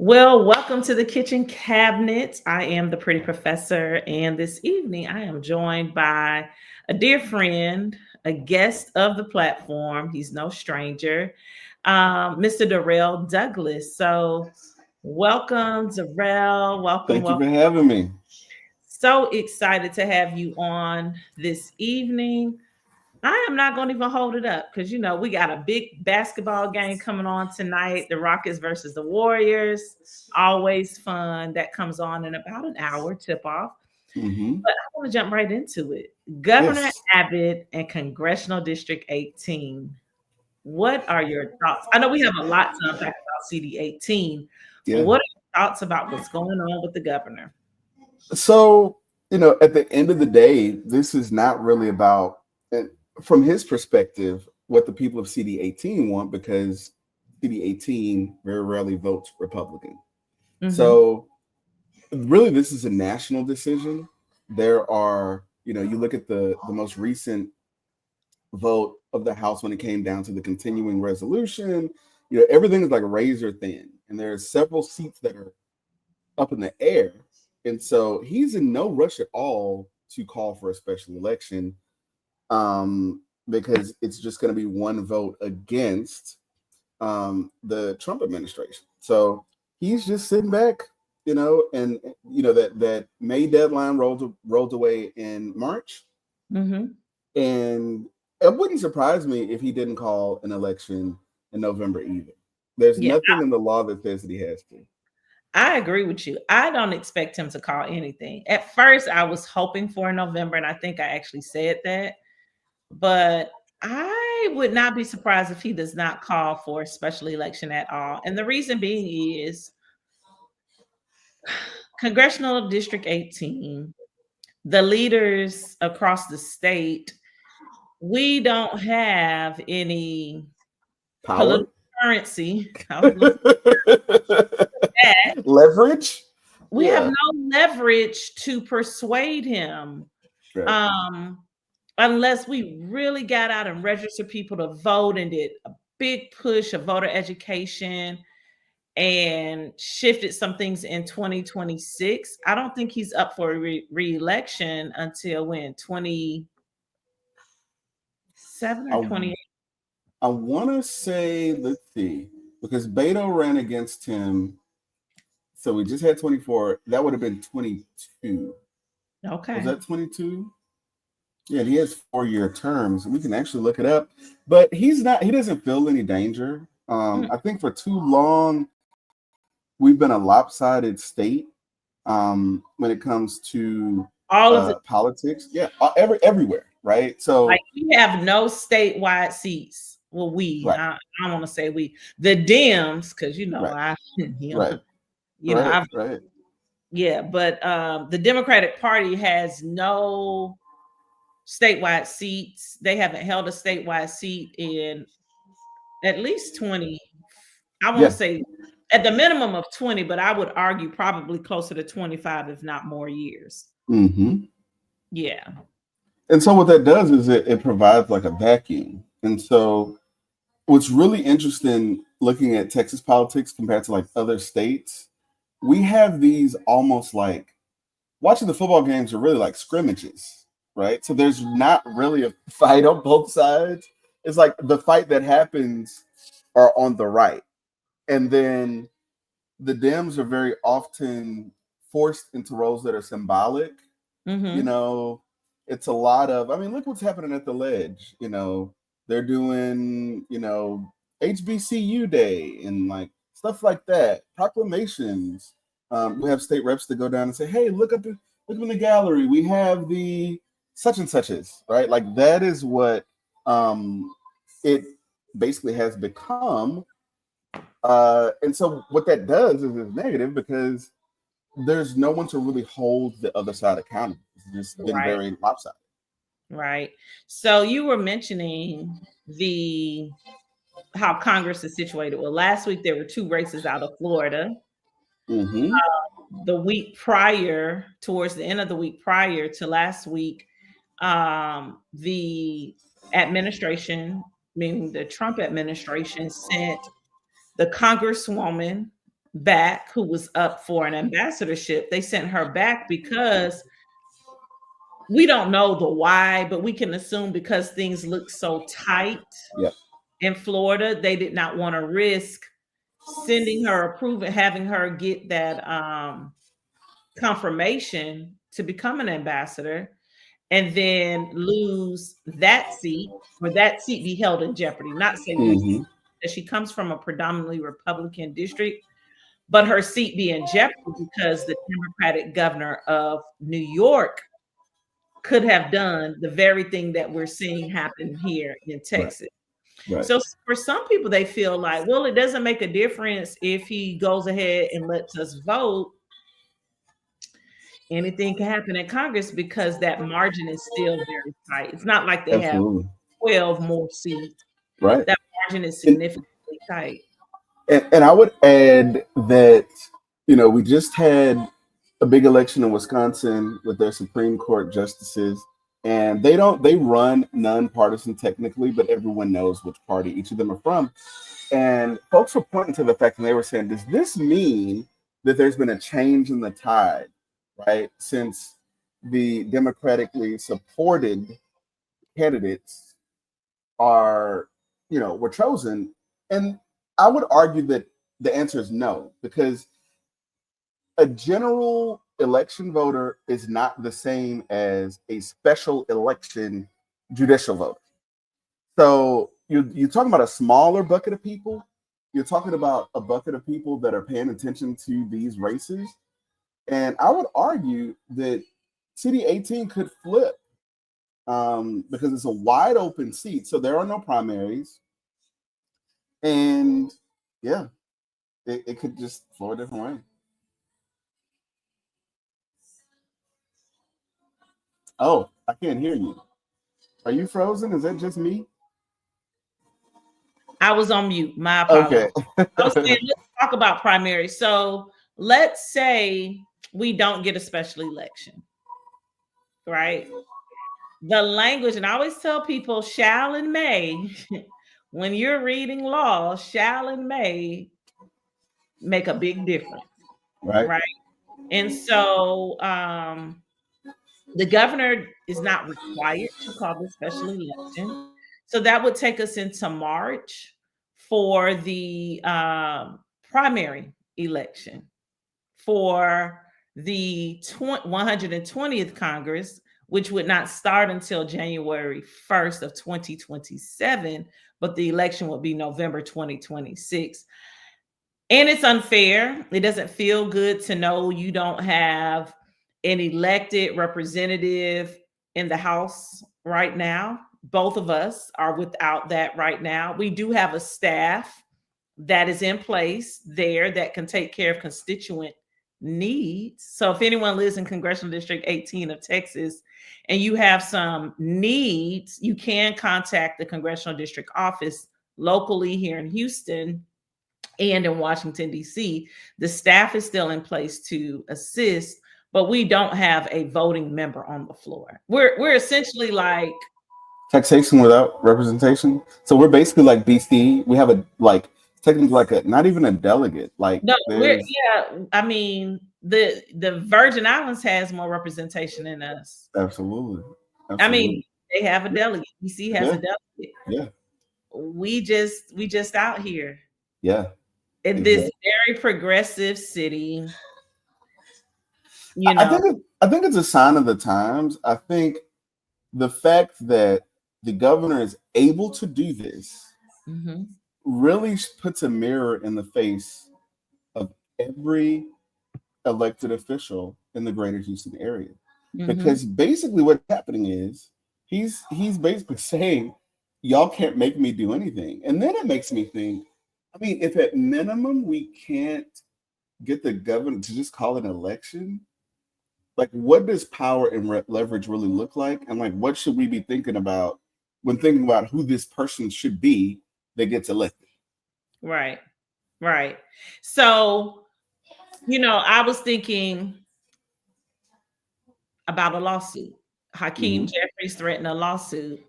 Well, welcome to the kitchen cabinet. I am the pretty professor, and this evening I am joined by a dear friend, a guest of the platform. He's no stranger, Mr. Darrell Douglas. So, welcome, Darrell. Welcome, Thank you for welcome. having me. So excited to have you on this evening. I am not going to even hold it up because we got a big basketball game coming on tonight. The Rockets versus the Warriors. Always fun. That comes on in about an hour, tip off. Hmm. But I want to jump right into it. Governor Yes. Abbott and Congressional District 18. What are your thoughts? I know we have a lot to unpack about CD 18, but Yeah. what are your thoughts about what's going on with the governor? So, at the end of the day, this is not really about, and from his perspective, what the people of CD18 want, because CD18 very rarely votes Republican. Hmm. So, really, this is a national decision. There are, you look at the most recent vote of the House when it came down to the continuing resolution, everything is like razor thin. And there are several seats that are up in the air. And so he's in no rush at all to call for a special election, because it's just going to be one vote against the Trump administration. So he's just sitting back, and that May deadline rolled away in March, Hmm. and it wouldn't surprise me if he didn't call an election in November either. There's Yeah, nothing in the law that says that he has to. I agree with you. I don't expect him to call anything. At first, I was hoping for November, and I think I actually said that. But I would not be surprised if he does not call for a special election at all. And the reason being is Congressional District 18, the leaders across the state, we don't have any Power. political currency. I was going to say that. Leverage. We have Yeah. no leverage to persuade him. Right. Um, unless we really got out and registered people to vote and did a big push of voter education and shifted some things in 2026. I don't think he's up for re-election until when 27 or I 28. I want to say, let's see, because Beto ran against him. So we just had 24. That would have been 22. Was Okay. that 22? Yeah, he has 4-year terms. We can actually look it up, but he doesn't feel any danger. Mm. I think for too long we've been a lopsided state, when it comes to All of the, politics. Yeah, everywhere, right? like, So, we have no statewide seats. Well, right, I want to say we, the Dems, because right, right, right, I've, right. yeah, but the Democratic Party has no statewide seats. They haven't held a statewide seat in at least 20. I won't Yeah. say at the minimum of 20, but I would argue probably closer to 25, if not more years. Hmm. Yeah. And so what that does is it provides like a vacuum. And so what's really interesting looking at Texas politics compared to like other states, we have these almost like watching the football games are really like scrimmages, right? So there's not really a fight on both sides. It's like the fight that happens are on the right. And then the Dems are very often forced into roles that are symbolic. you Hmm. know, it's a lot of, I mean, look what's happening at the ledge. They're doing, HBCU day and like stuff like that, proclamations. We have state reps to go down and say, hey, look up in the gallery. We have the such and suches, right? Like that is what it basically has become. And so what that does is negative because there's no one to really hold the other side accountable. It's just been Right. very lopsided. Right. So you were mentioning the how Congress is situated. Well, last week there were two races out of Florida. Hmm. The week prior, towards the end of the week prior to last week, the administration, meaning the Trump administration, sent the Congresswoman back, who was up for an ambassadorship. They sent her back because we don't know the why, but we can assume because things look so tight Yep. in Florida, they did not want to risk sending her approval, having her get that confirmation to become an ambassador, and then lose that seat, or that seat be held in jeopardy. Not say lose, Hmm. that she comes from a predominantly Republican district, but her seat be in jeopardy because the Democratic governor of New York could have done the very thing that we're seeing happen here in Right. Texas. Right. So for some people, they feel like, well, it doesn't make a difference if he goes ahead and lets us vote. Anything can happen in Congress because that margin is still very tight. It's not like they have Absolutely. 12 more seats. Right. That margin is And, significantly tight. and I would add that, we just had a big election in Wisconsin with their Supreme Court justices, and they run nonpartisan technically, but everyone knows which party each of them are from. And folks were pointing to the fact, and they were saying, does this mean that there's been a change in the tide, right? Since the democratically supported candidates were chosen? And I would argue that the answer is no, because a general election voter is not the same as a special election judicial voter. So you're talking about a smaller bucket of people. You're talking about a bucket of people that are paying attention to these races. And I would argue that CD 18 could flip because it's a wide open seat. So there are no primaries. And yeah, it could just flow a different way. Oh, I can't hear you. Are you frozen? Is that just me? I was on mute. My Okay. apologies. I was saying, let's talk about primaries. So let's say we don't get a special election, right? The language, and I always tell people, shall and may, when you're reading law, shall and may make a big difference, Right. right? And so the governor is not required to call the special election. So that would take us into March for the primary election for the 120th Congress, which would not start until January 1st of 2027, but the election would be November 2026. And it's unfair. It doesn't feel good to know you don't have an elected representative in the House right now. Both of us are without that right now. We do have a staff that is in place there that can take care of constituent needs. So if anyone lives in Congressional District 18 of Texas and you have some needs, you can contact the Congressional District office locally here in Houston and in Washington, D.C. The staff is still in place to assist, but we don't have a voting member on the floor. We're essentially like Taxation without representation. So we're basically like BC. We have technically like a not even a delegate. Like no, we're there's yeah. I mean, the Virgin Islands has more representation than us. absolutely, I mean, absolutely, they have a delegate. DC has a yeah, delegate. yeah, We just out here yeah, in this exactly. very progressive city. I You I know, think I think it's a sign of the times. I think the fact that the governor is able to do this hmm really puts a mirror in the face of every elected official in the greater Houston area. hmm Because basically what's happening is he's basically saying, y'all can't make me do anything. And then it makes me think, I mean, if at minimum we can't get the governor to just call an election, like what does power and leverage really look like? And like what should we be thinking about when thinking about who this person should be that gets elected? right, right. So, I was thinking about a lawsuit. Hakeem Hmm. Jeffries threatened a lawsuit.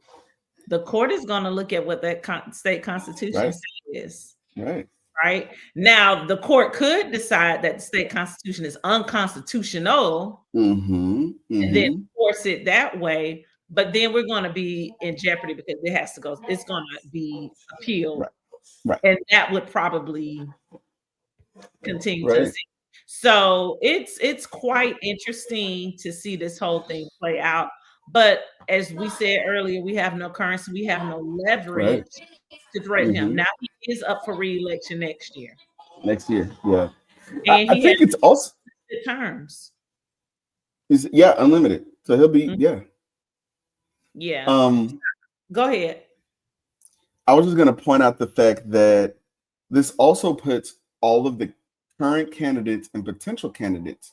The court is going to look at what that state constitution Right, says, right. right? Now, the court could decide that the state constitution is unconstitutional Mm-hmm. and then Mm-hmm. force it that way. But then we're going to be in jeopardy because it has to go, it's going to be appealed. Right. Right. And that would probably continue to Right. see. So it's quite interesting to see this whole thing play out. But as we said earlier, we have no currency, we have no leverage Right. to threaten him. Mm-hmm. Now he is up for re-election next year, Next year. Yeah. and I he has think it's also good terms. is yeah, unlimited. So he'll be Mhm. yeah. Yeah, Um go ahead. I was just gonna point out the fact that this also puts all of the current candidates and potential candidates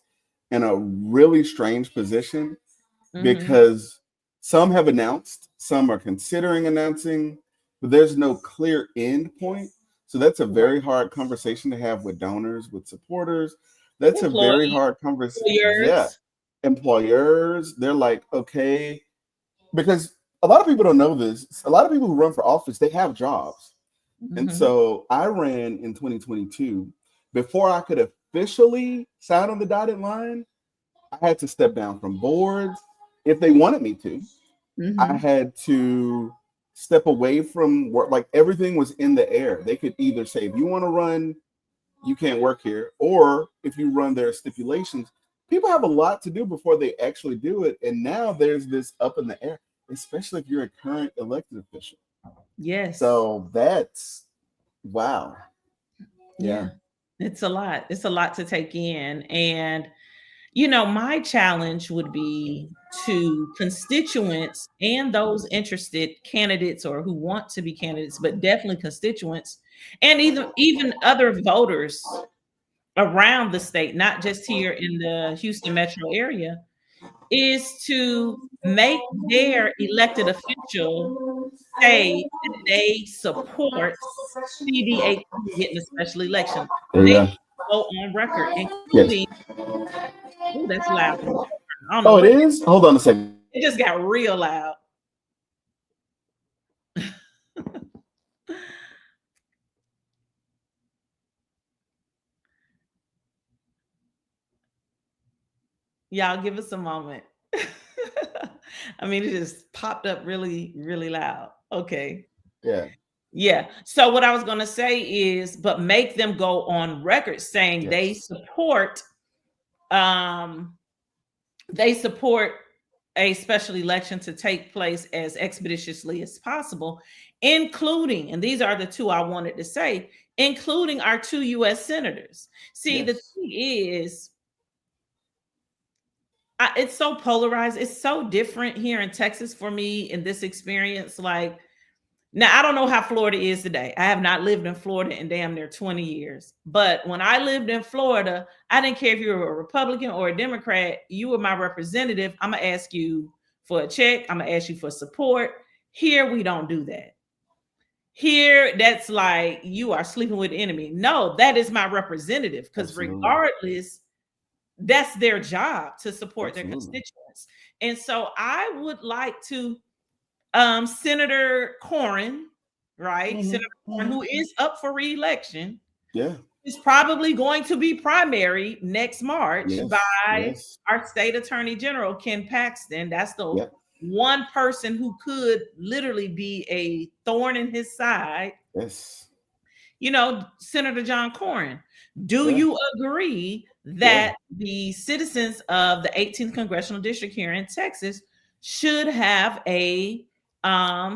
in a really strange position Hmm. because some have announced, some are considering announcing, but there's no clear end point. So that's a very hard conversation to have with donors, with supporters. That's a very Employees, hard conversation. Yeah. employers. Employers, they're like, okay, because a lot of people don't know this. A lot of people who run for office, they have jobs. And Hmm. so I ran in 2022. Before I could officially sign on the dotted line, I had to step down from boards if they wanted me to. I Hmm. had to step away from work. Like everything was in the air. They could either say, if you want to run, you can't work here, or if you run, there are stipulations. People have a lot to do before they actually do it. And now there's this up in the air, especially if you're a current elected official. Yes. So that's wow. Yeah. Yeah. It's a lot. It's a lot to take in. And, you know, my challenge would be to constituents and those interested candidates or who want to be candidates, but definitely constituents and even other voters around the state, not just here in the Houston metro area, is to make their elected official say that they support CD18 getting a special election. There you They go. go on record, Yes. including, oh, that's loud. I don't know Oh, it what is? Hold on a second. it just got real loud. Y'all give us a moment. I mean, it just popped up really, really loud. Okay. Yeah. Yeah. So what I was going to say is, but make them go on record saying Yes. um they support a special election to take place as expeditiously as possible, including, and these are the two I wanted to say, including our two US senators. See, the Yes. thing is, it's so polarized. It's so different here in Texas for me in this experience. Like, now, I don't know how Florida is today. I have not lived in Florida in damn near 20 years. But when I lived in Florida, I didn't care if you were a Republican or a Democrat. You were my representative. I'm going to ask you for a check. I'm going to ask you for support. Here, we don't do that. Here, that's like you are sleeping with the enemy. No, that is my representative because Absolutely. regardless, that's their job to support their Absolutely. constituents. And so I would like to Senator Corrin, right? Hmm. Senator Corrin, who is up for re-election, Yeah. is probably going to be primary next March Yes. by Yes. our state attorney general, Ken Paxton. That's the Yep. one person who could literally be a thorn in his side. Yes. You know, Senator John Corrin. Do Yeah. you agree Yeah. that the citizens of the 18th congressional district here in Texas should have a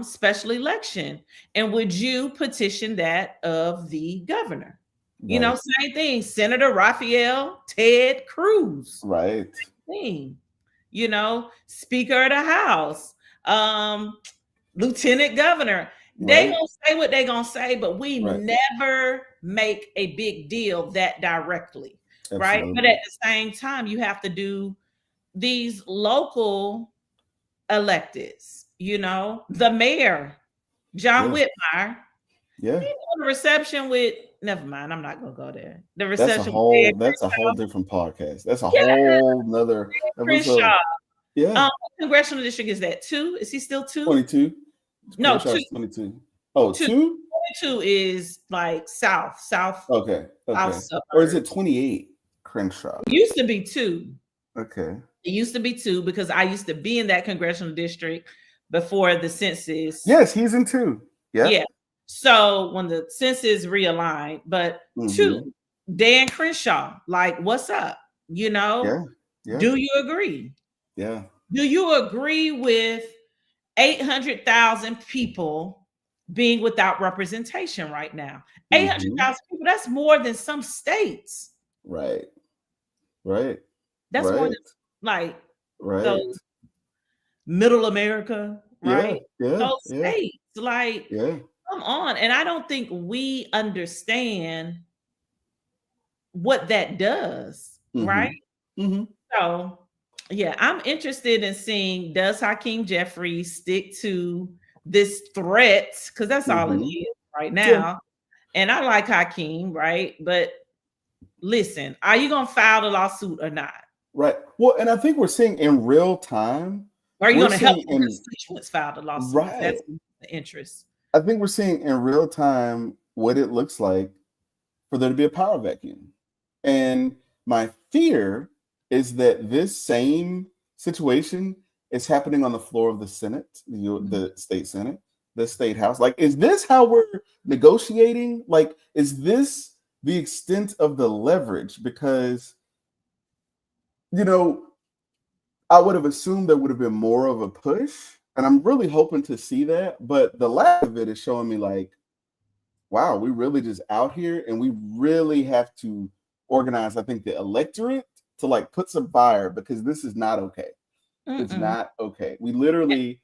special election? And would you petition that of the governor? You know, Right. same thing. Senator Raphael Ted Cruz. Right. Thing. You know, Speaker of the House, um, Lieutenant Governor. They Right. gonna say what they gonna say, but we Right. never make a big deal that directly, right? But Absolutely. at the same time, you have to do these local electeds. You know, the mayor, John Yeah. Whitmire, Yeah. he had a reception with. Never mind, I'm not gonna go there. The That's a reception with whole Ed that's a whole Crenshaw. different podcast. That's a Yeah, whole nother Ed episode. Crenshaw. Yeah. What congressional district is that? Two? Is he still two? 22. No, two. Crenshaw's 22. Oh, Two. two? 22 is like south Okay. Or is suburb. it 28 Crenshaw? It used to be 2. Okay. It used to be 2 because I used to be in that congressional district before the census. Yes, he's in 2. Yeah. Yeah. So when the census realigned, but 2, Dan Crenshaw, like, what's up? Yeah. Do you agree? Yeah. Do you agree with 800,000 people being without representation right now? 800,000 people, that's more than some states. Right. That's more than like Right. those middle America, Yeah. right? Yeah. Those Yeah. states, like, Yeah. come on. And I don't think we understand what that does, right? So, yeah, I'm interested in seeing, does Hakeem Jeffries stick to this threat? Because that's all it is right now. And I like Hakeem, right? But listen, are you going to file the lawsuit or not? Right. Well, and I think we're seeing in real time. Or are you we're going to help the seeing constituents file the lawsuit? Right. That's the interest. I think we're seeing in real time what it looks like for there to be a power vacuum. And my fear is that this same situation is happening on the floor of the Senate, the state Senate, the state house. Like, is this how we're negotiating? Like, is this the extent of the leverage? Because, I would have assumed there would have been more of a push, and I'm really hoping to see that. But the lack of it is showing me like, wow, we really just out here, and we really have to organize, I think, the electorate to like put some fire, because this is not okay. It's not okay. We literally,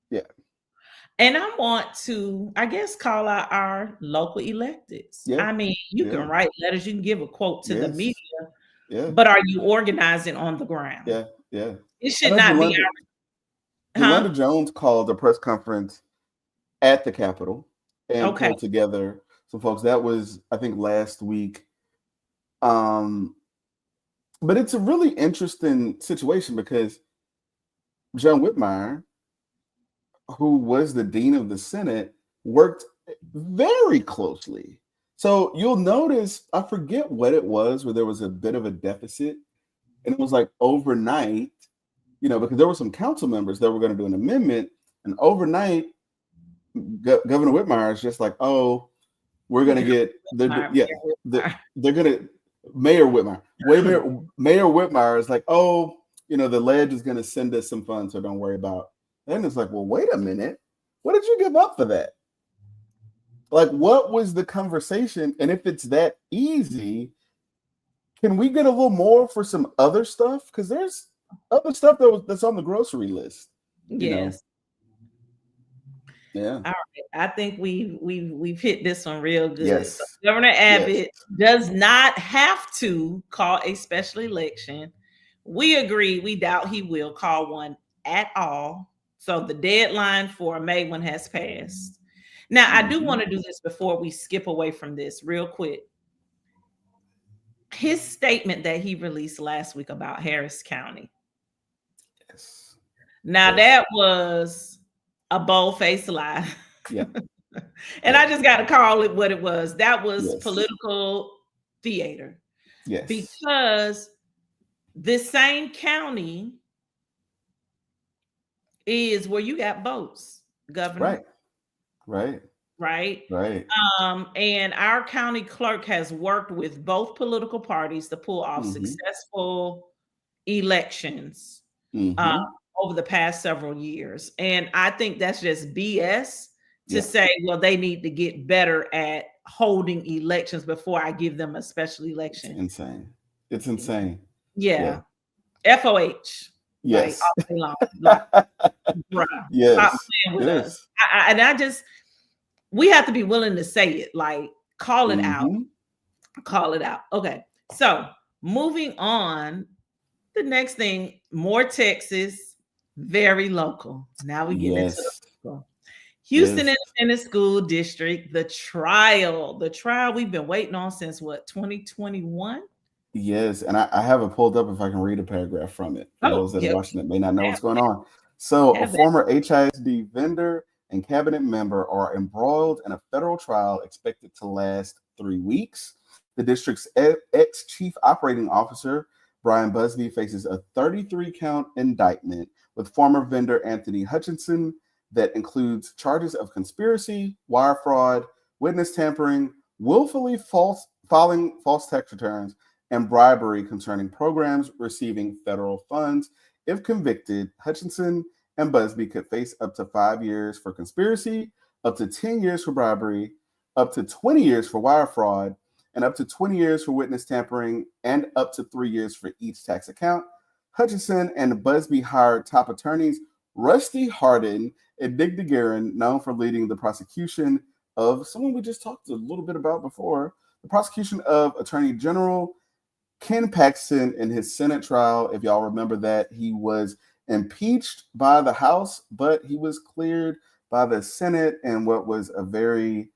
yeah. And I want to, I guess, call out our local electeds. Yeah. I mean, you can write letters, you can give a quote to the media, but are you organizing on the ground? Yeah. It should not be. Yolanda Jones called a press conference at the Capitol and pulled together some folks. That was, I think, last week. But it's a really interesting situation because John Whitmire, who was the dean of the Senate, worked very closely. So you'll notice, I forget what it was, where there was a bit of a deficit. And it was like overnight, because there were some council members that were going to do an amendment. And overnight, Governor Whitmire is just like, oh, we're going to get, Mayor Whitmire. Mayor Whitmire is like, oh, the ledge is going to send us some funds, so don't worry about. And it's like, well, wait a minute. What did you give up for that? Like, what was the conversation? And if it's that easy, can we get a little more for some other stuff? Because there's other stuff that's on the grocery list. Yes. Yeah. All right. I think we've hit this one real good. Yes. So Governor Abbott does not have to call a special election. We agree. We doubt he will call one at all. So the deadline for May 1 has passed. Now, I do want to do this before we skip away from this real quick. His statement that he released last week about Harris County. Yes. Now, that was a bold-faced lie. Yeah. And I just got to call it what it was. That was political theater. Yes. Because this same county is where you got votes, Governor. Right. And our county clerk has worked with both political parties to pull off successful elections over the past several years. And I think that's just BS to say, well, they need to get better at holding elections before I give them a special election. It's insane. Yeah. FOH. Yes. Like, all day long. Like, yes. Stop playing with us. We have to be willing to say it, like, call it out. Call it out. Okay. So moving on, the next thing, more Texas, very local. Now we get into the Houston Independent School District, the trial we've been waiting on since 2021? Yes, and I have it pulled up if I can read a paragraph from it. For those that are watching it may not know what's going on. So a former HISD vendor and cabinet member are embroiled in a federal trial expected to last 3 weeks. The district's ex-chief operating officer, Brian Busby, faces a 33-count indictment with former vendor Anthony Hutchinson that includes charges of conspiracy, wire fraud, witness tampering, willfully filing false tax returns, and bribery concerning programs receiving federal funds. If convicted, Hutchinson and Busby could face up to 5 years for conspiracy, up to 10 years for bribery, up to 20 years for wire fraud, and up to 20 years for witness tampering, and up to 3 years for each tax account. Hutchinson and Busby hired top attorneys Rusty Hardin and Dick DeGuerin, known for leading the prosecution of someone we just talked a little bit about before, the prosecution of Attorney General Ken Paxton in his Senate trial. If y'all remember that, he was impeached by the House, but he was cleared by the Senate in what was a very,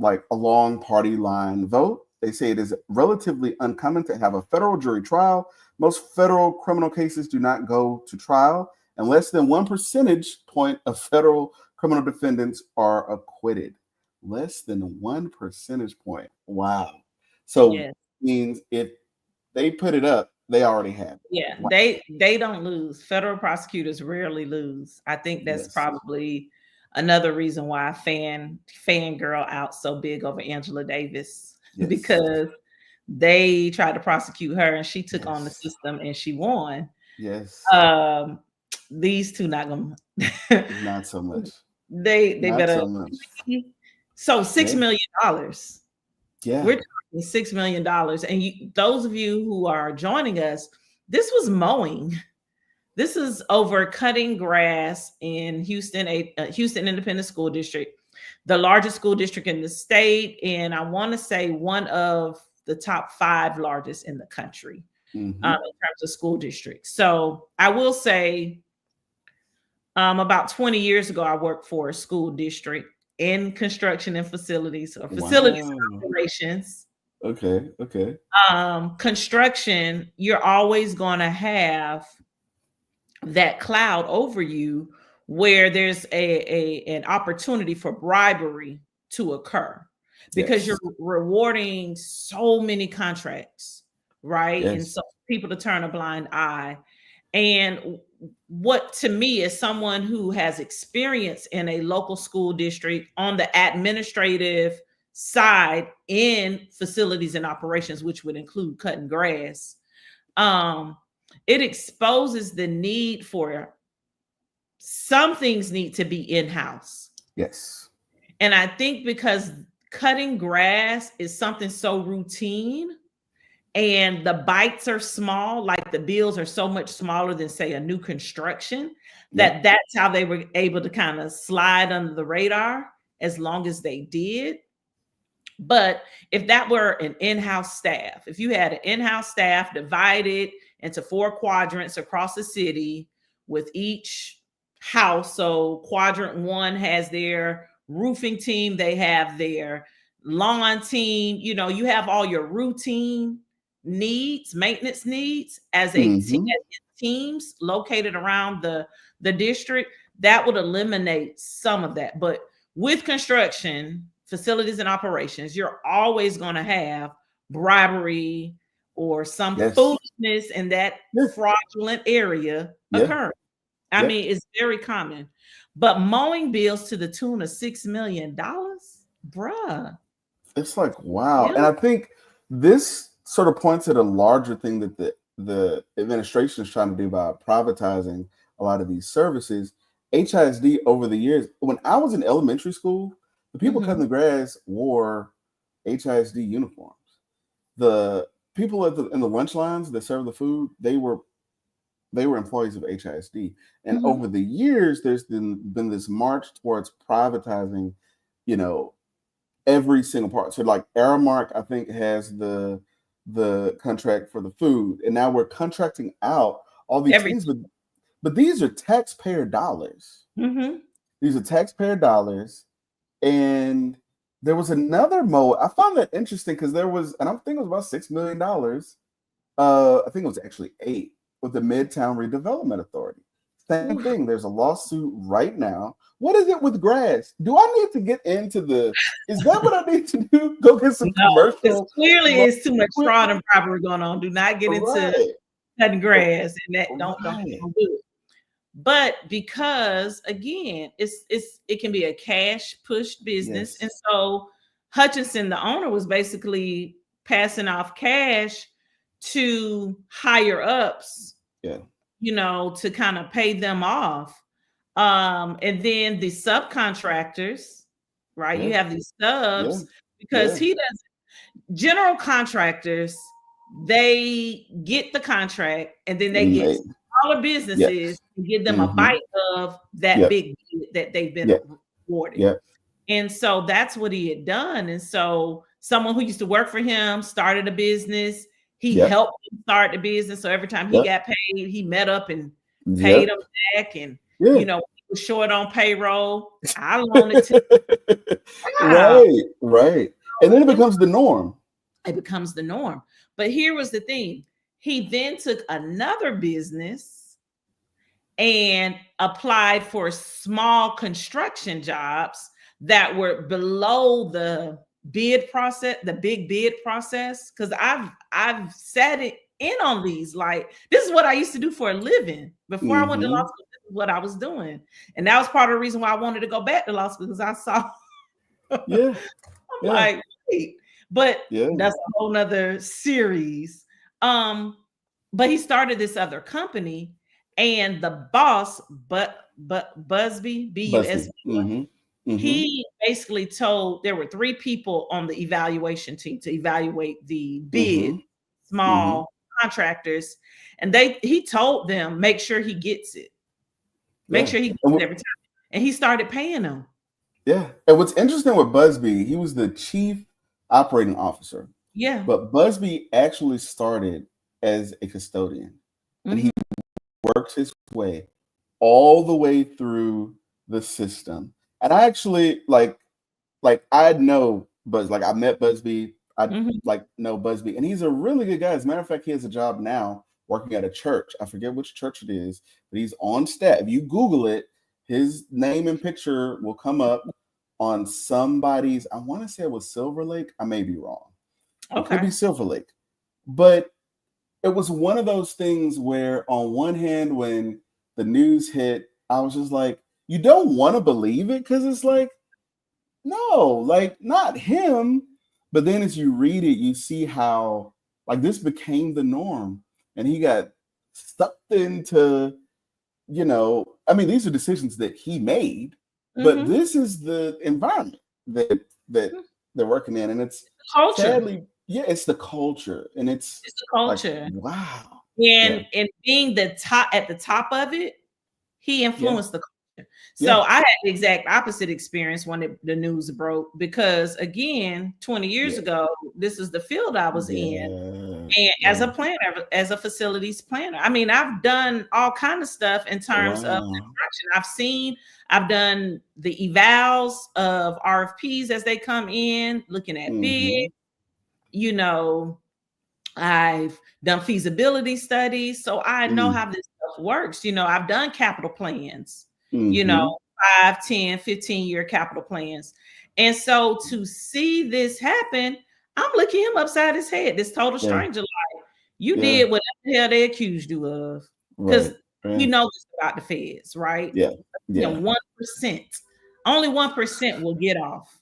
a long party line vote. They say it is relatively uncommon to have a federal jury trial. Most federal criminal cases do not go to trial, and less than 1 percentage point of federal criminal defendants are acquitted. Less than 1 percentage point. Wow. So Yes. means if they put it up, they already have it. Yeah, Wow. they don't lose. Federal prosecutors rarely lose. I think that's Yes. probably another reason why I fangirl out so big over Angela Davis Yes. because they tried to prosecute her and she took on the Yes. system and she won. Yes. These two not gonna Not so much. they Not better so much. so $6 Yeah. million. Yeah. We're talking $6 million. And those of you who are joining us, this was mowing. This is over cutting grass in Houston Independent School District, the largest school district in the state. And I want to say one of the top 5 largest in the country in terms of school districts. So I will say about 20 years ago, I worked for a school district in construction and facilities or facilities and operations. Okay. Construction, you're always going to have that cloud over you where there's an opportunity for bribery to occur because you're rewarding so many contracts, right? And so people to turn a blind eye. And what to me is someone who has experience in a local school district on the administrative side in facilities and operations, which would include cutting grass, it exposes the need for some things need to be in-house. Yes. And I think because cutting grass is something so routine and the bites are small, like the bills are so much smaller than, say, a new construction, that's how they were able to kind of slide under the radar as long as they did. But if that were an in-house staff, if you had an in-house staff divided into 4 quadrants across the city with each house, so quadrant 1 has their roofing team, they have their lawn team, you have all your routine needs, maintenance needs as teams located around the district, that would eliminate some of that. But with construction, facilities and operations, you're always going to have bribery or some foolishness in that fraudulent area occurring. I mean, it's very common. But mowing bills to the tune of $6 million, bruh. It's like, wow. And I think this sort of points at a larger thing that the administration is trying to do by privatizing a lot of these services. HISD over the years, when I was in elementary school, the people cutting the grass wore HISD uniforms. The people in the lunch lines that serve the food, they were employees of HISD. And over the years, there's been this march towards privatizing, every single part. So like Aramark, I think, has the contract for the food, and now we're contracting out all these things, but these are taxpayer dollars. These are taxpayer dollars. And there was another mode. I found that interesting because there was, and I think it was about $6 million. I think it was actually 8 with the Midtown Redevelopment Authority. Same Oof. thing. There's a lawsuit right now. What is it with grass? Do I need to get into the? Is that what I need to do? Go get some No, because commercial. clearly it's too much fraud and robbery going on. Do not get into Right. cutting grass and that Right. don't do it. But because again, it can be a cash push business. And Yes. so Hutchinson, the owner, was basically passing off cash to higher ups, Yeah. to kind of pay them off. And then the subcontractors, right? You Yeah. have these Yeah. subs because Yeah. he does general contractors, they get the contract and then they And get they, smaller businesses yes. and give them a Mm-hmm. bite of that Yep. big bid that they've been Yep. awarded. Yep. And so that's what he had done. And so someone who used to work for him started a business. He Yep. helped him start the business. So every time he Yep. got paid, he met up and paid Yep. him back. And, Yeah. he was short on payroll. I loaned it to wow. Right. Right. And then it becomes the norm. It becomes the norm. But here was the thing. He then took another business and applied for small construction jobs that were below the bid process, the big bid process. Because I've sat it in on these. Like, this is what I used to do for a living. Before I went to law Mm-hmm. school, this is what I was doing. And that was part of the reason why I wanted to go back to law school, because I saw Yeah. I'm Yeah. like, wait, but Yeah. that's a whole nother series. But he started this other company, and the boss, but Busby, Busby. BUSB, Mm-hmm. Mm-hmm. he basically told there were 3 people on the evaluation team to evaluate the bid, Mm-hmm. small contractors, and he told them, make sure he gets it, make Yeah. sure he gets And it every time, and he started paying them. yeah. And what's interesting with Busby, he was the chief operating officer. Yeah. But Busby actually started as a custodian. And he worked his way all the way through the system. And I actually like I know Buzz, like I met Busby. I like know Busby, and he's a really good guy. As a matter of fact, he has a job now working at a church. I forget which church it is, but he's on staff. If you Google it, his name and picture will come up on somebody's. I want to say it was Silver Lake. I may be wrong. It could be Silver Lake, but it was one of those things where, on one hand, when the news hit, I was just like, you don't want to believe it because it's like, no, like not him. But then as you read it, you see how like this became the norm, and he got sucked into, I mean, these are decisions that he made, but this is the environment that they're working in, and it's culture. Sadly, yeah, it's the culture, and it's the culture. Like, wow. And being at the top of it, he influenced the culture. So I had the exact opposite experience when the news broke, because again, 20 years ago, this is the field I was in. And as a planner, as a facilities planner, I mean, I've done all kind of stuff in terms of construction. I've done the evals of RFPs as they come in, looking at bids, I've done feasibility studies, so I know how this stuff works. I've done capital plans, 5, 10, 15-year capital plans. And so to see this happen, I'm looking him upside his head, this total stranger, like, you did whatever the hell they accused you of. Because we know this about the feds, right? Yeah. 1%, only 1% will get off.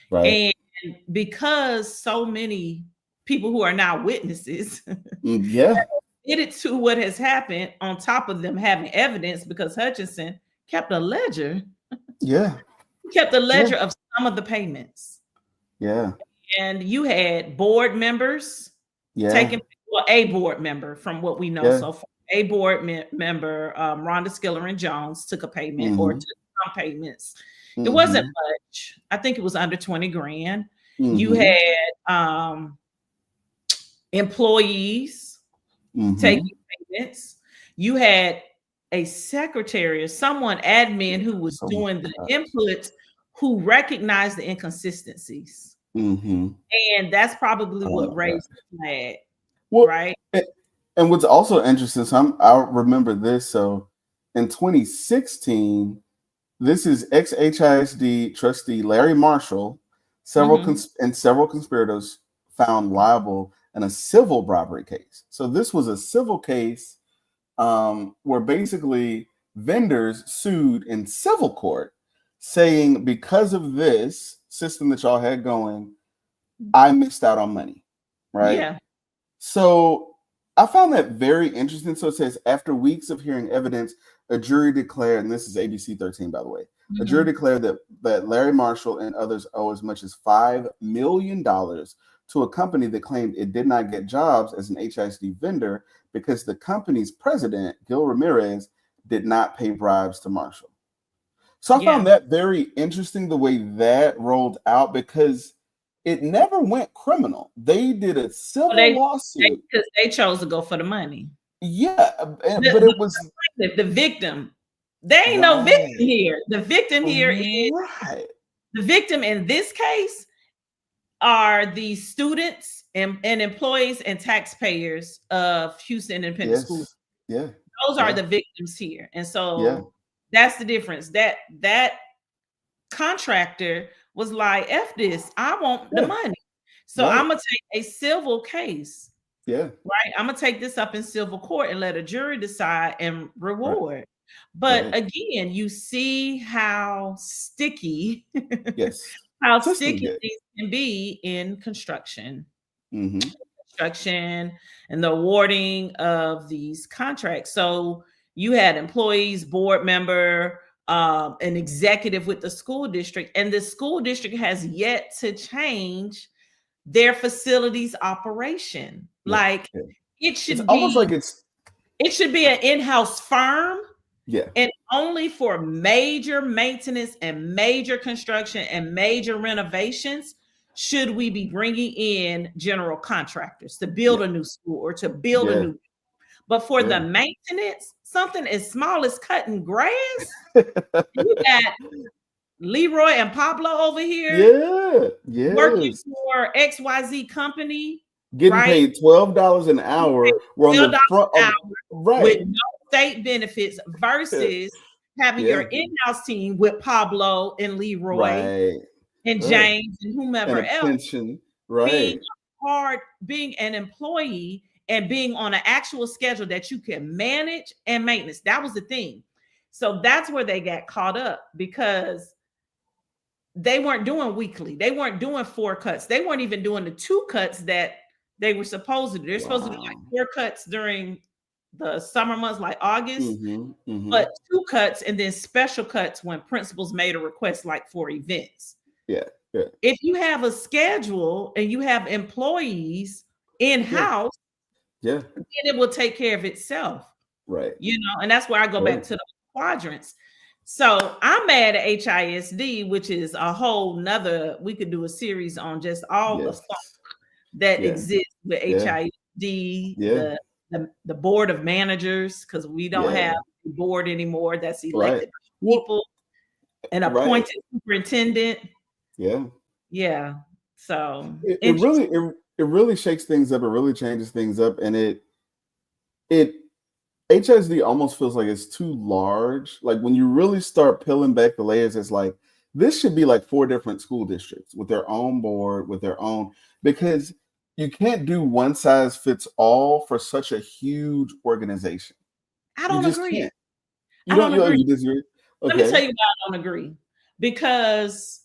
Right. And because so many people who are now witnesses admitted to what has happened, on top of them having evidence, because Hutchinson kept a ledger. He kept a ledger of some of the payments. And you had board members taking, a board member, from what we know so far, a board member, Rhonda Skiller and Jones, took a payment or took some payments. It wasn't much. I think it was under 20 grand. You had employees taking payments. You had a secretary or someone, admin, who was doing the inputs, who recognized the inconsistencies. And that's probably what raised the flag, right? And what's also interesting, I remember this. So In 2016, this is ex-HISD trustee Larry Marshall, Mm-hmm. several conspirators found liable in a civil robbery case. So this was a civil case where basically vendors sued in civil court saying because of this system that y'all had going, I missed out on money, right? Yeah. So I found that very interesting. So it says, after weeks of hearing evidence, a jury declared, and this is ABC 13, by the way, a jury Mm-hmm. declared that Larry Marshall and others owe as much as $5 million to a company that claimed it did not get jobs as an HISD vendor because the company's president, Gil Ramirez, did not pay bribes to Marshall. So I found Yeah. that very interesting the way that rolled out because it never went criminal. They did a Well, civil lawsuit. because they chose to go for the money. Yeah, but The, it was the victim, there ain't no victim right. here. The victim here is Right. the victim in this case are the students and employees and taxpayers of Houston Independent School. Yes. Yeah. Those are Yeah. the victims here. And Yeah. so that's the difference. That contractor was like, F this, I want the Yeah. money. So Right. I'm gonna take a civil case, Yeah. right? I'm gonna take this up in civil court and let a jury decide and Right. reward. But Right. again, you see how sticky Yes. how Systems sticky get. things can be in Mm-hmm. construction and the awarding of these contracts. So you had employees, board member, an executive with the school district, and the school district has yet to change their facilities operation. Yeah. Like Yeah. it It's should almost be, like it's it should be an in-house firm, yeah. and only for major maintenance and major construction and major renovations should we be bringing in general contractors to build Yeah. a new school or to build a Yeah. new. But for the Yeah. maintenance, something as small as cutting grass, you got Leroy and Pablo over here Yeah. working Yes. for XYZ company, Getting right? paid $12 an hour. We're on the $12 front an of hour with right. no state benefits versus having your Yeah. in-house team with Pablo and Leroy Right. and Right. James and And whomever a else pension. being Right. hard, being an employee and being on an actual schedule that you can manage and maintenance. That was the thing. So that's where they got caught up because they weren't doing weekly. They weren't doing 4 cuts. They weren't even doing the 2 cuts that they were supposed to do. They're supposed to do like Wow. 4 cuts during the summer months, like August, Mm-hmm. Mm-hmm. but 2 cuts and then special cuts when principals made a request, like for events. Yeah. Yeah. If you have a schedule and you have employees in Yeah. house, Yeah. then it will take care of itself, Right. and that's where I go back Right. to the quadrants. So I'm mad at HISD, which is a whole nother, we could do a series on just all the Yes. funk that Yeah. exists with Yeah. HISD, Yeah. the board of managers, because we don't Yeah. have a board anymore that's Right. elected by Well, people, an right. appointed superintendent. Yeah. Yeah. So It interesting. really it really shakes things up. It really changes things up, and it HSD almost feels like it's too large. Like when you really start peeling back the layers, it's like this should be like 4 different school districts with their own board, with their own, because you can't do one size fits all for such a huge organization. I You don't just agree. can't. You I don't don't. agree. You disagree? Let me tell Okay. you why I don't agree. Because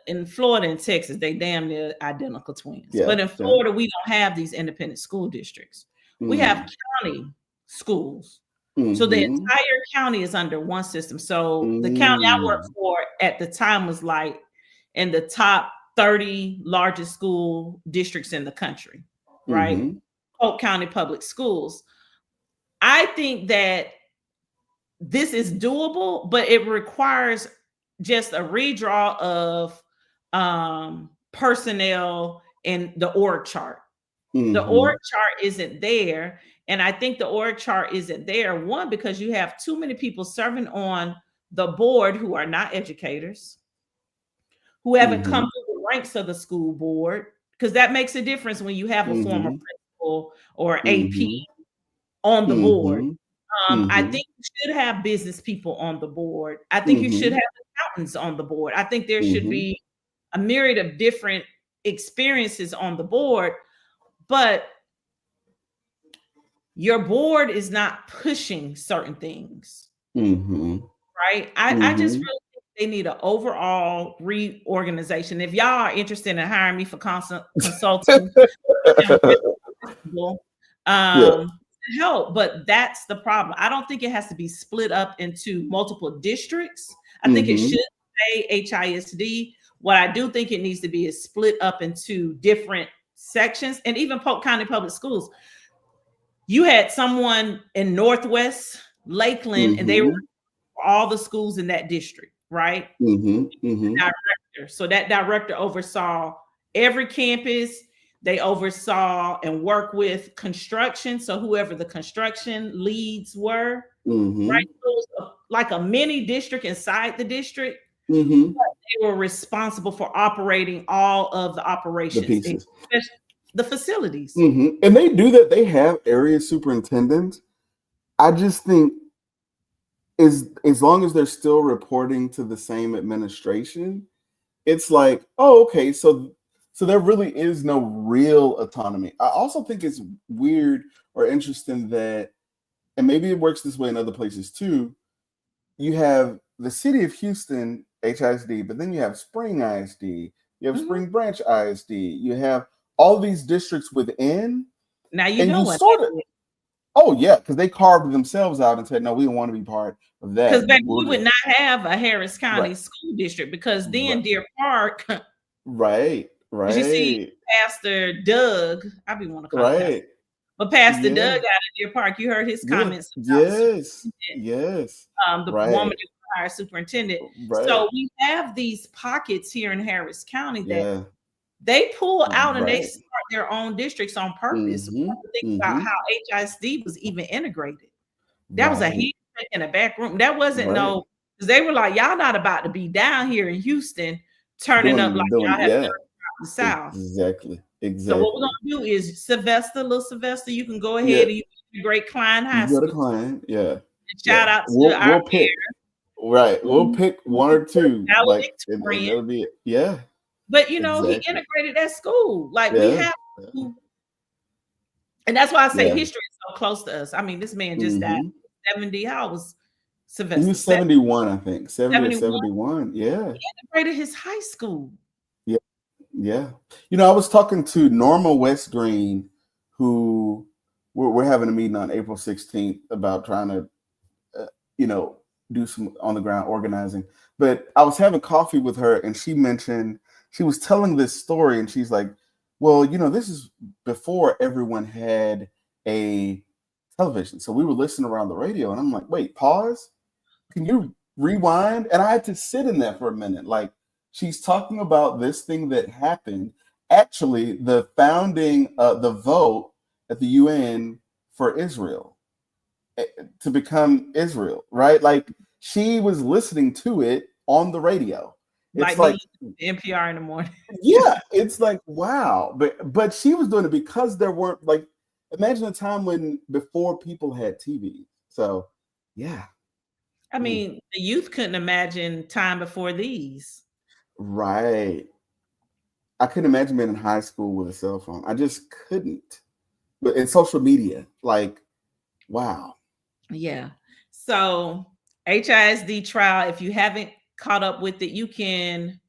in Florida and Texas, they damn near identical twins. Yeah. But in Yeah. Florida, we don't have these independent school districts. We have county schools. So the Mm-hmm. entire county is under one system. So the county I worked Mm. for at the time was like in the top 30 largest school districts in the country, right? Mm-hmm. Polk County Public Schools. I think that this is doable, but it requires just a redraw of personnel in the org chart. The org Mm-hmm. chart isn't there. And I think the org chart isn't there, one, because you have too many people serving on the board who are not educators, who haven't come Mm-hmm. through the ranks of the school board, because that makes a difference when you have a former Mm-hmm. principal or AP Mm-hmm. on the board. Mm-hmm. I Mm-hmm. think you should have business people on the board. I think you should Mm-hmm. have accountants on the board. I think there should Mm-hmm. be a myriad of different experiences on the board, but your board is not pushing certain things, Mm-hmm. right? I just Mm-hmm. really think they need an overall reorganization. If y'all are interested in hiring me for consulting, I'm flexible, Yeah. to help, but that's the problem. I don't think it has to be split up into multiple districts. I think it Mm-hmm. should say HISD. What I do think it needs to be is split up into different sections, and even Polk County Public Schools. You had someone in Northwest Lakeland, and they were Mm-hmm. for all the schools in that district, right? Mm-hmm. Mm-hmm. Director. So that director oversaw every campus. They oversaw and worked with construction. So whoever the construction leads were, right? Mm-hmm. So it was like a mini district inside the district. Mm-hmm. They were responsible for operating all of the The operations, pieces. especially the facilities. Mm-hmm. And they do that. They have area superintendents. I just think as long as they're still reporting to the same administration, it's like, oh, okay, so there really is no real autonomy. I also think it's weird or interesting that, and maybe it works this way in other places too. You have the city of Houston HISD, but then you have Spring ISD, you have Mhm. Spring Branch ISD, you have all these districts within, Now you and know you what sort of, oh yeah, because they carved themselves out and said, no, we don't want to be part of because that. baby, we We'll would just not have a Harris right, County school district because then right, Deer Park, because right, you see, right, Pastor Doug, I be want to call him Pastor, right. but Pastor Doug out Yeah, of Deer Park, you heard his yeah, comments about yes, yes, the woman right, who hired superintendent. right, So we have these pockets here in Harris County that yeah, they pull out and they right. start their own districts on purpose. We Mm-hmm. have to think about Mm-hmm. how HISD was even integrated. That was a Right, handshake in a back room. That wasn't right. no, because they were like, y'all not about to be down here in Houston turning up like Doing, y'all have yeah, done in the South. exactly, So what we're exactly. gonna do is Sylvester, little Sylvester, you can go Yeah, ahead and you can integrate Klein High you go to School. client. Yeah, And yeah. shout out to our We'll pick. Right, we'll who pick one or two, like, and valedictorian, that'll be it. Yeah, but you know, he exactly. integrated that school. Like we Yeah, have to, and that's why I say yeah. history is so close to us. I mean, this man just died Mm-hmm. 70. How was He Sylvester? was 71, I think, 70 or 71. 71. Yeah, He integrated his high school. yeah, yeah. I was talking to Norma West Green, who we're having a meeting on April 16th about trying to uh, you know, do some on the ground organizing. But I was having coffee with her, and she mentioned she was telling this story, and she's like, "Well, this is before everyone had a television, so we were listening around the radio." And I'm like, "Wait, pause. Can you rewind?" And I had to sit in that for a minute. Like, she's talking about this thing that happened. Actually, the founding, the vote at the UN for Israel to become Israel, right? Like she was listening to it on the radio. It's Like me like, listening to NPR in the morning. yeah, it's like wow. But she was doing it because there weren't like imagine a time when before people had TV. So yeah. I Mm, mean, the youth couldn't imagine time before these. right. I couldn't imagine being in high school with a cell phone. I just couldn't. But in social media, like, wow. Yeah. So HISD trial, if you haven't caught up with it, you can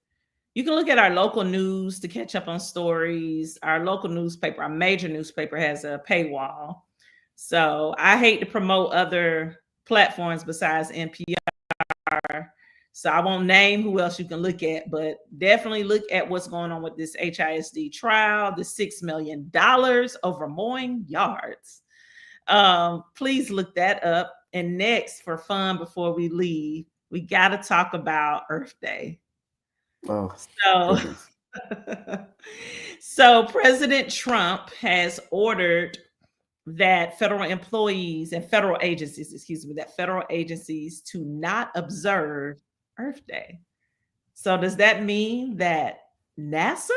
look at our local news to catch up on stories. Our local newspaper, our major newspaper has a paywall. So I hate to promote other platforms besides NPR. So I won't name who else you can look at, but definitely look at what's going on with this HISD trial, the $6 million over mowing yards. Please look that up. And next, for fun before we leave, we got to talk about Earth Day. Oh So, goodness. so President Trump has ordered that federal employees and federal agencies, excuse me, that federal agencies to not observe Earth Day. So does that mean that NASA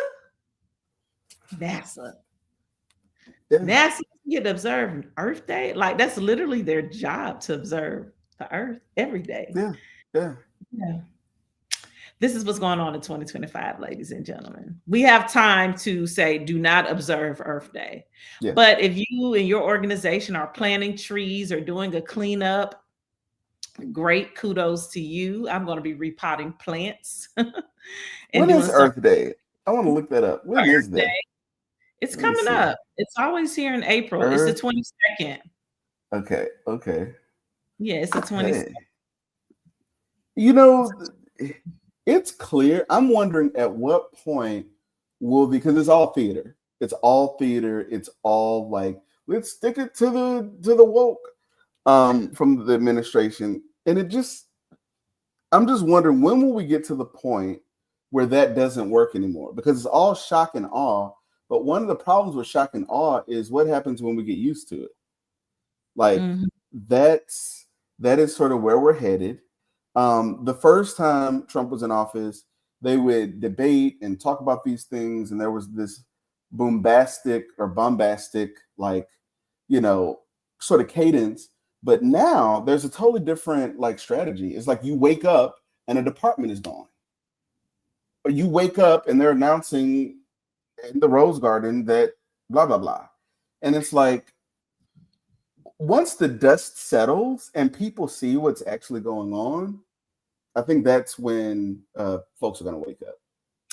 Yeah. NASA get to observe Earth Day. Like that's literally their job to observe the Earth every day. Yeah. Yeah. Yeah. This is what's going on in 2025, ladies and gentlemen. We have time to say, do not observe Earth Day. Yeah. But if you and your organization are planting trees or doing a cleanup, great kudos to you. I'm going to be repotting plants and When doing is some Earth Day? I want to look that up. When is Earth Day. that? It's Let me coming see. up. It's always here in April. It's the Earth. 22nd. Okay. Okay. Yeah, it's the 22nd. Okay. You know, it's clear. I'm wondering at what point will, because it's all theater. It's all theater. It's all like, let's stick it to the woke from the administration. And it just, I'm just wondering, when will we get to the point where that doesn't work anymore? Because it's all shock and awe. But one of the problems with shock and awe is what happens when we get used to it. Like Mhm. that is sort of where we're headed. The first time Trump was in office, they would debate and talk about these things, and there was this bombastic, like, you know, sort of cadence. But now there's a totally different like strategy. It's like you wake up and a department is gone, or you wake up and they're announcing in the Rose Garden that blah blah blah, and it's like once the dust settles and people see what's actually going on, I think that's when folks are going to wake up,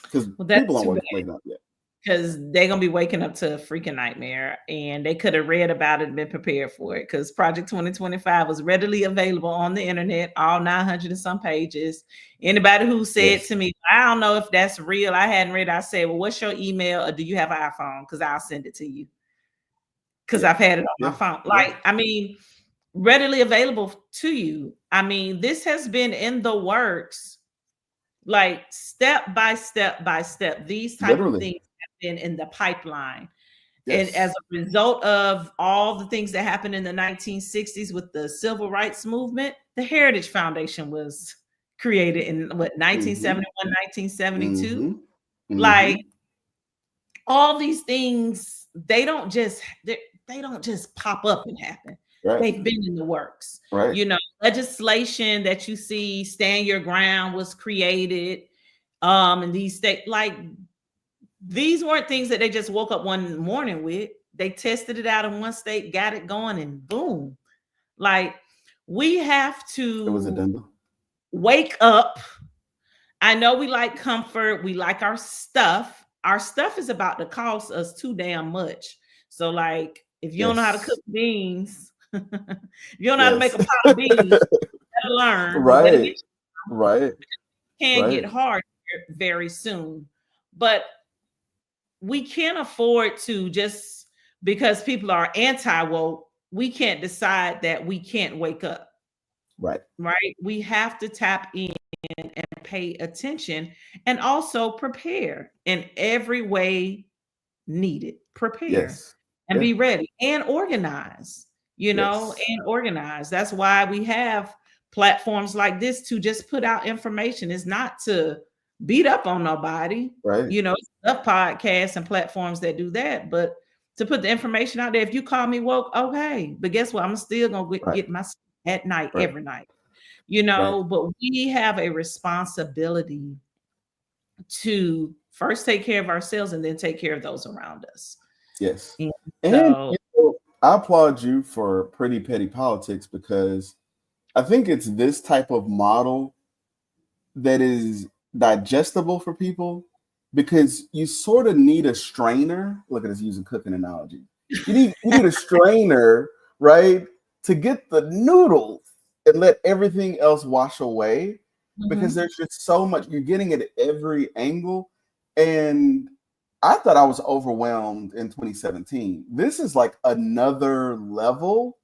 because Well, people that's too aren't bad waking up yet. because they're gonna be waking up to a freaking nightmare, and they could have read about it and been prepared for it. Because Project 2025 was readily available on the internet, all 900 and some pages. Anybody who said Yes. to me, "I don't know if that's real," I hadn't read it. I said, "Well, what's your email, or do you have an iPhone? Because I'll send it to you." Because Yeah. I've had it on my Yeah. phone. Yeah. Like, I mean, readily available to you. I mean, this has been in the works, like step by step by step. These type of Literally. things have been in the pipeline. And as Yes. a result of all the things that happened in the 1960s with the civil rights movement, the Heritage Foundation was created in what, Mm-hmm. 1971, 1972. Mm-hmm. Mm-hmm. Like all these things, they don't just pop up and happen. Right. They've been in the works. Right. You know, legislation that you see, stand your ground, was created. And these state, like, these weren't things that they just woke up one morning with. They tested it out in one state, got it going, and boom. Like, we have It was a to done deal. wake up. I know we like comfort, we like our stuff. Our stuff is about to cost us too damn much. So, like, if you don't know how to Yes. cook beans, if you don't know how to make Yes. a pot of beans, you better learn. You better Right. get, Right. can get Right. hard very soon. But we can't afford to, just because people are anti woke, we can't decide that we can't wake up, Right. right? We have to tap in and pay attention, and also prepare in every way needed. Prepare Yes. and Yeah. be ready and organize, Yes. and organize. That's why we have platforms like this, to just put out information. It's not to beat up on nobody. Right. It's enough podcasts and platforms that do that, but to put the information out there. If you call me woke, okay, but guess what? I'm still gonna Right. get my sleep at night, Right. every night. Right. But we have a responsibility to first take care of ourselves and then take care of those around us. Yes. And And so, I applaud you for Pretty Petty Politics, because I think it's this type of model that is digestible for people, because you sort of need a strainer. Look at us using cooking analogy. You need a strainer, right, to get the noodles and let everything else wash away, because mhm. there's just so much, you're getting it at every angle. And I thought I was overwhelmed in 2017. This is like another level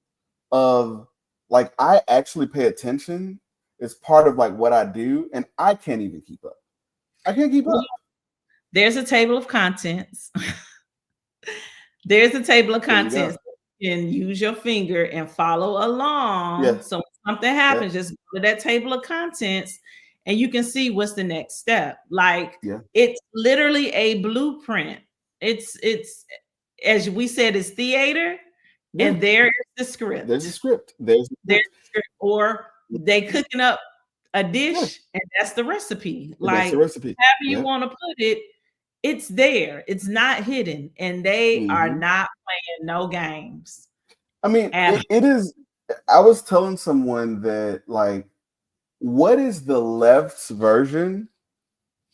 of, like, I actually pay attention. It's part of like what I do, and I can't even keep up. I can't keep Well, up. there's a table of contents. There's a table of There you contents. go. You can use your finger and follow along. Yeah. So when something Yeah. happens, just go to that table of contents and you can see what's the next step. Like, Yeah. it's literally a blueprint. It's as we said, is theater, Yeah, and there is the there's a script. script. There's a There's script. the script, or they cooking up a Yeah, dish, and that's the recipe. and that's the Like recipe. however you Yeah. want to put it, it's there. It's not hidden, and they are Hmm. not playing no games I mean, at it is. I was telling someone that, like, what is the left's version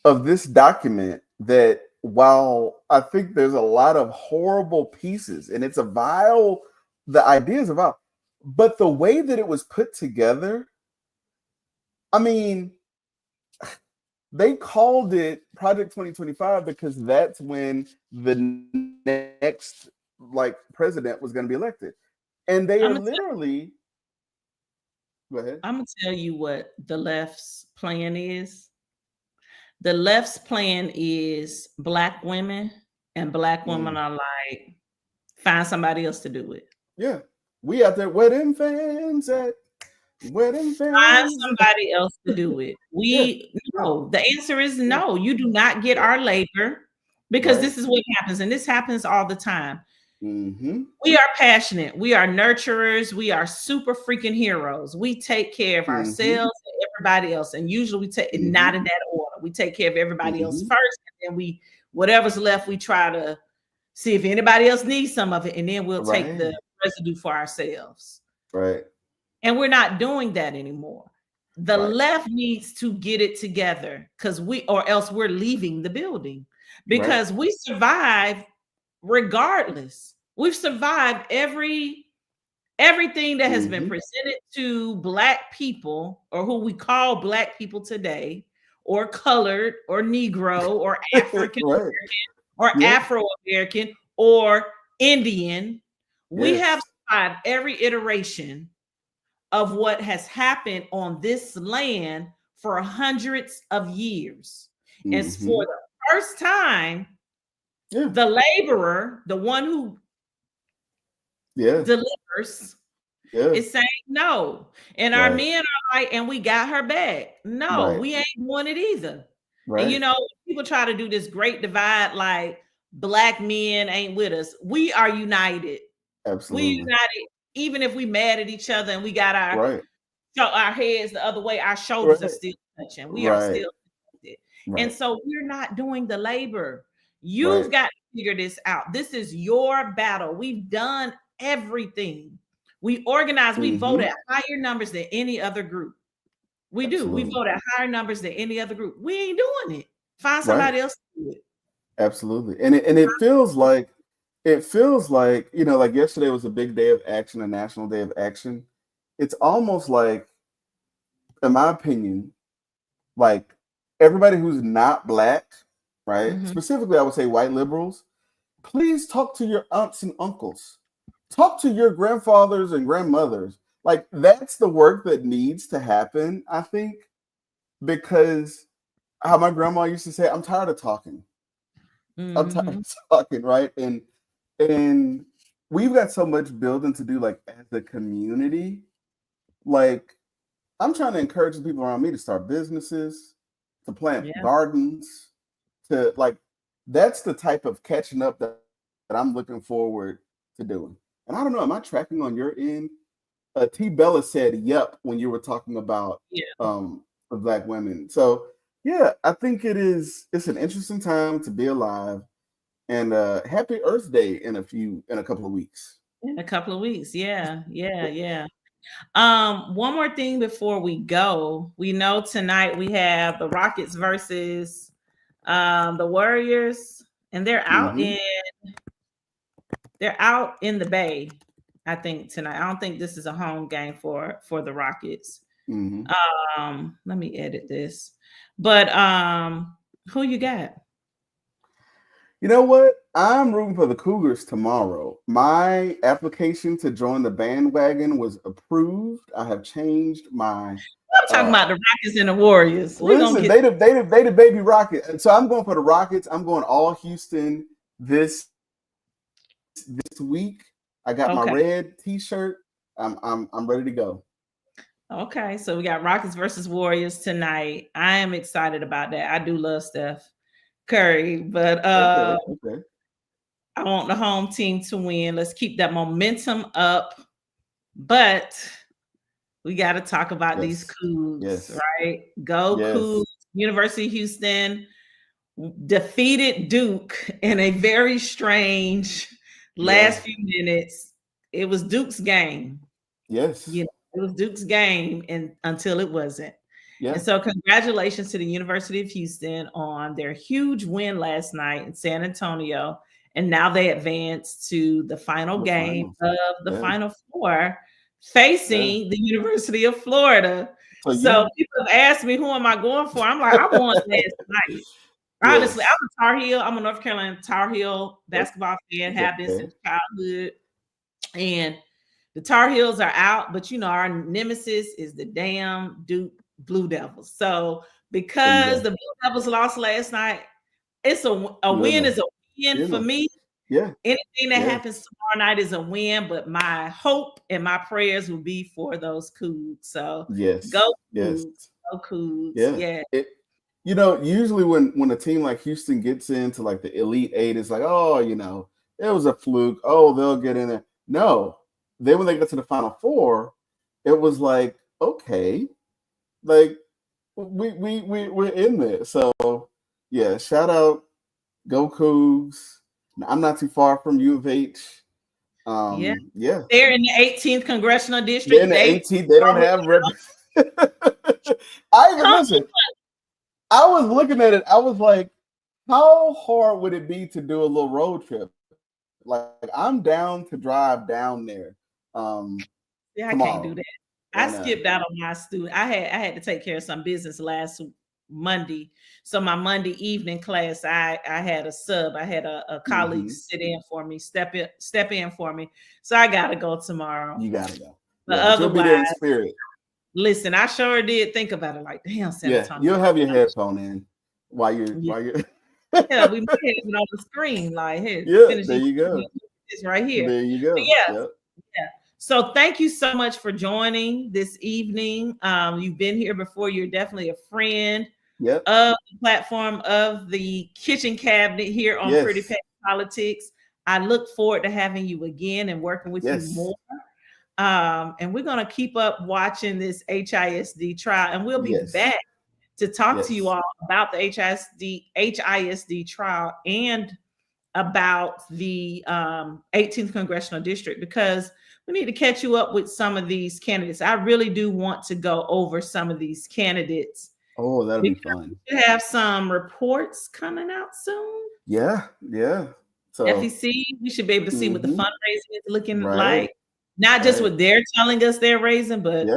of this document? That while I think there's a lot of horrible pieces and it's a vile, the idea is a vile, but the way that it was put together, I mean, they called it Project 2025 because that's when the next like president was going to be elected. And they I'm are gonna literally, go ahead. I'm gonna tell you what the left's plan is. The left's plan is black women, and black women Mm, are like, find somebody else to do it. yeah. We out there, where them fans at? Where them Find fans? somebody else to do it. Yeah, We yeah, no, the answer is yeah, no. You do not get yeah. our labor, because Right. this is what happens, and this happens all the time. Mm-hmm. We are passionate. We are nurturers. We are super freaking heroes. We take care of Mm-hmm. ourselves and everybody else. And usually we take it Mm-hmm. not in that order. We take care of everybody else Mm-hmm. first. And then whatever's left, we try to see if anybody else needs some of it. And then we'll take the Right. residue for ourselves. Right. And we're not doing that anymore. The Right. left needs to get it together, or else we're leaving the building, Right. because we survive regardless. We've survived everything that has been Mm-hmm. presented to black people, or who we call black people today, or colored, or Negro, or African Right. or Yep. Afro American, or Indian. We have Yes. survived every iteration of what has happened on this land for hundreds of years. And Mm-hmm. for the first time, Yeah. the laborer, the one who Yeah. delivers, Yeah. is saying no. And our Right. men are like, and we got her back. No, Right. we ain't doing it either. And Right. people try to do this great divide, like black men ain't with us. We are united. We Absolutely. united, even if we mad at each other and we got Right. our heads the other way, our shoulders are Right. still touching. We are Right. still connected. And Right. so we're not doing the labor. You've Right. got to figure this out. This is your battle. We've done everything. We organize, we vote Mm-hmm. at higher numbers than any other group. We do. We Absolutely. vote at higher numbers than any other group. We ain't doing it. Find Right. somebody else to do it. Absolutely. And it feels like, like yesterday was a big day of action, a national day of action. It's almost like, in my opinion, like everybody who's not black, right? Mhm. Specifically, I would say white liberals, please talk to your aunts and uncles. Talk to your grandfathers and grandmothers. Like that's the work that needs to happen, I think, because how my grandma used to say, I'm tired of talking. I'm tired Mhm. of talking, right? And we've got so much building to do, like as a community. Like I'm trying to encourage the people around me to start businesses, to plant Yeah. gardens, to like that's the type of catching up that I'm looking forward to doing. And I don't know, am I tracking on your end? T Bella said yep when you were talking about Yeah. the black women. So yeah, I think it's an interesting time to be alive. And happy Earth Day in a couple of weeks. In a couple of weeks. Yeah. Yeah. Yeah. One more thing before we go. We know tonight we have the Rockets versus the Warriors, and Mm-hmm. they're out in the Bay, I think, tonight. I don't think this is a home game for the Rockets. Mm-hmm. Let me edit this. But who you got? You know what? I'm rooting for the Cougars tomorrow. My application to join the bandwagon was approved. I have changed my I'm talking uh about the Rockets and the Warriors. We're gonna listen, get they the baby rocket. And so I'm going for the Rockets. I'm going all Houston this week. I got my okay. red t-shirt. I'm ready to go. Okay, so we got Rockets versus Warriors tonight. I am excited about that. I do love Steph Curry, but Okay, okay. want the home team to win. Let's keep that momentum up. But we got to talk about these Yes. Cougs, Yes. right? Go Yes. Cougs. University of Houston defeated Duke in a very strange last few minutes. It was Duke's game. Yes. You know, it was Duke's game and until it wasn't. Yeah. And so congratulations to the University of Houston on their huge win last night in San Antonio. And now they advance to the final game of the Final Four, facing the University of Florida. So people have asked me, who am I going for? I'm like, I won last night. Honestly, I'm a Tar Heel. I'm a North Carolina Tar Heel basketball fan, have been since childhood. And the Tar Heels are out, but you know, our nemesis is the damn Duke Blue Devils. So because the Blue Devils lost last night, it's a win is a win for me. Yeah. Anything that happens tomorrow night is a win, but my hope and my prayers will be for those Cougs. So go Cougs. Go Cougs. Yeah. You know, usually when a team like Houston gets into like the Elite Eight, it's like, oh, you know, it was a fluke. Oh, they'll get in there. No. Then when they got to the Final Four, it was like, okay, like we're in there. So yeah, shout out, go Cougs. I'm not too far from U of H. Yeah. They're in the 18th congressional district. They're in the 18th. They don't have listen. I was looking at it. I was like, how hard would it be to do a little road trip? Like, I'm down to drive down there. I can't do that. I skipped out on my student. I had to take care of some business last Monday. So my Monday evening class, I had a sub. I had a colleague sit in for me, step in for me. So I gotta go tomorrow. You gotta go. But otherwise, you'll be there in spirit. Listen, I sure did think about it. Like, damn, San Antonio. You'll have your headphone in while you're. we might have it on the screen. Like, hey, there you go. It's right here. There you go. Yeah. So thank you so much for joining this evening. You've been here before. You're definitely a friend of the platform of the kitchen cabinet here on Pretty Pet Politics. I look forward to having you again and working with you more. And we're going to keep up watching this HISD trial, and we'll be back to talk to you all about the HISD trial and about the 18th congressional district, because we need to catch you up with some of these candidates. I really do want to go over some of these candidates. Oh, that'll be fun. We have some reports coming out soon. Yeah. So FEC, we should be able to see what the fundraising is looking like. Not just what they're telling us they're raising, but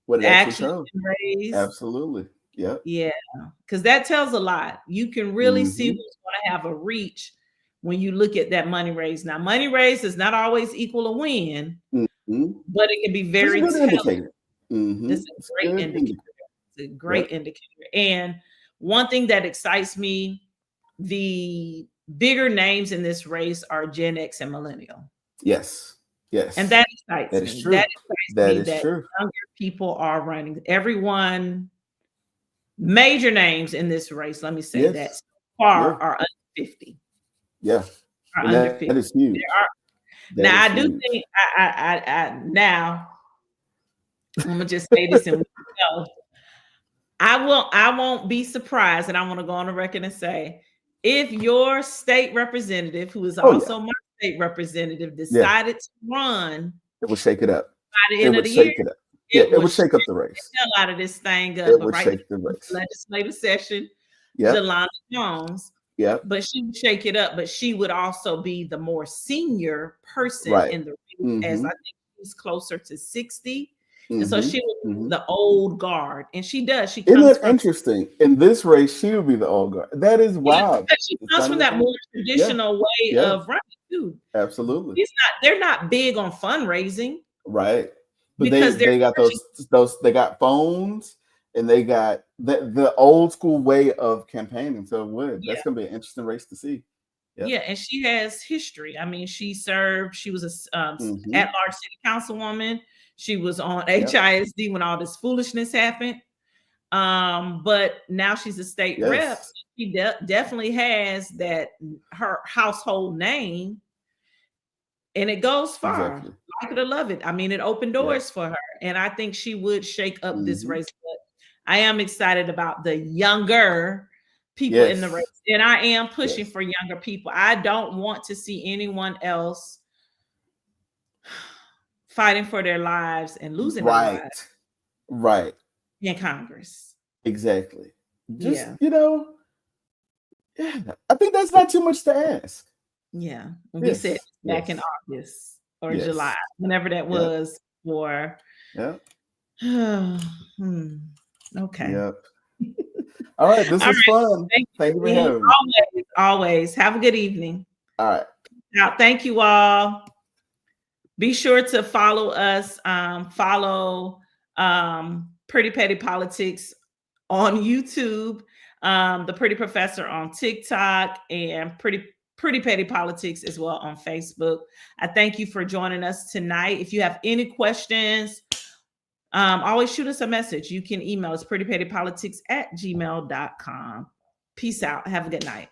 what actually raised. Absolutely. Yeah. Because that tells a lot. You can really see who's going to have a reach when you look at that money raised. Now, money raised does not always equal a win, but it can be very telling. It's a great indicator. It's a great indicator. And one thing that excites me, the bigger names in this race are Gen X and Millennial. Yes. And that excites me. That is true. That excites me that younger people are running. Everyone, major names in this race, let me say that, so far are under 50. Yeah. That is huge. Now, I do think, now, I'm going to just say this and I won't be surprised, and I want to go on the record and say, if your state representative, who is also my state representative, decided to run, it will shake it up. By the end of the year, it would shake up the race. The hell out of this thing up. It would shake the race. Legislative session, Delana Jones. Yeah. But she would shake it up, but she would also be the more senior person in the race, as I think she's closer to 60. And so she would be the old guard. And she does. She comes Isn't that interesting? In this race, she would be the old guard. That is wild. She comes from that more traditional way of running too. Absolutely. They're not big on fundraising. Right. But they got those they got phones, and they got the old school way of campaigning. So that's gonna be an interesting race to see. Yeah, and she has history. I mean, she was a at-large city councilwoman. She was on HISD when all this foolishness happened. But now she's a state rep. So she definitely has her household name. And it goes far. Exactly. Like it or love it. I mean, it opened Yeah. doors for her. And I think she would shake up this Mhm. race. But I am excited about the younger people in the Yes. race. And I am pushing Yes. for younger people. I don't want to see anyone else fighting for their lives and losing their lives Right. Right. in Congress. Exactly. Just, Yeah. yeah, I think that's not too much to ask. Yeah. And we said Yes. back in Yes. August or July, Yes. whenever that Yep. was for. Yep. Okay. Yep. All right. This All was right. fun. Thank Thank you for you. having me. Always, always. Have a good evening. All right. Now, thank you all. Be sure to follow us. Follow Pretty Petty Politics on YouTube, the Pretty Professor on TikTok, and Pretty Petty Politics as well on Facebook. I thank you for joining us tonight. If you have any questions, always shoot us a message. You can email us prettypettypolitics@gmail.com. Peace out. Have a good night.